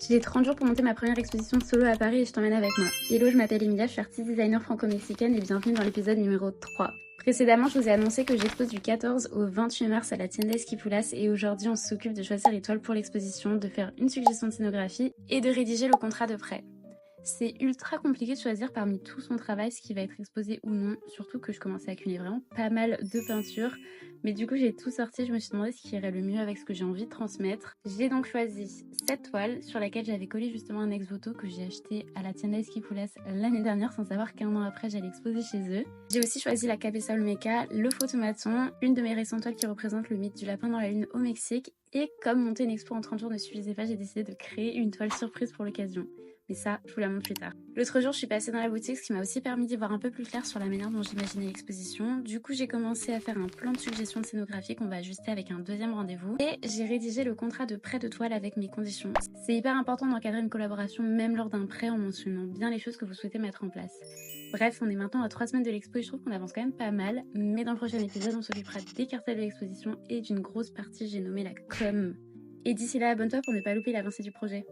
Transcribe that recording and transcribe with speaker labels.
Speaker 1: J'ai 30 jours pour monter ma première exposition solo à Paris et je t'emmène avec moi. Hello, je m'appelle Emilia, je suis artiste designer franco-mexicaine et bienvenue dans l'épisode numéro 3. Précédemment, je vous ai annoncé que j'expose du 14 au 28 mars à la Tienda Esquipulas et aujourd'hui on s'occupe de choisir les toiles pour l'exposition, de faire une suggestion de scénographie et de rédiger le contrat de prêt. C'est ultra compliqué de choisir parmi tout son travail ce qui va être exposé ou non, surtout que je commençais à accumuler vraiment pas mal de peintures. Mais du coup j'ai tout sorti, je me suis demandé ce qui irait le mieux avec ce que j'ai envie de transmettre. J'ai donc choisi cette toile sur laquelle j'avais collé justement un ex-voto que j'ai acheté à la Tienda Esquipulas l'année dernière sans savoir qu'un an après j'allais exposer chez eux. J'ai aussi choisi la Cabeza Olmeca, le photomaton, une de mes récentes toiles qui représente le mythe du lapin dans la lune au Mexique. Et comme monter une expo en 30 jours ne suffisait pas, j'ai décidé de créer une toile surprise pour l'occasion. Mais ça, je vous la montre plus tard. L'autre jour, je suis passée dans la boutique, ce qui m'a aussi permis d'y voir un peu plus clair sur la manière dont j'imaginais l'exposition. Du coup, j'ai commencé à faire un plan de suggestion de scénographie qu'on va ajuster avec un deuxième rendez-vous. Et j'ai rédigé le contrat de prêt de toile avec mes conditions. C'est hyper important d'encadrer une collaboration même lors d'un prêt en mentionnant bien les choses que vous souhaitez mettre en place. Bref, on est maintenant à 3 semaines de l'expo et je trouve qu'on avance quand même pas mal. Mais dans le prochain épisode, on s'occupera des cartels de l'exposition et d'une grosse partie j'ai nommé la com. Et d'ici là, abonne-toi pour ne pas louper l'avancée du projet.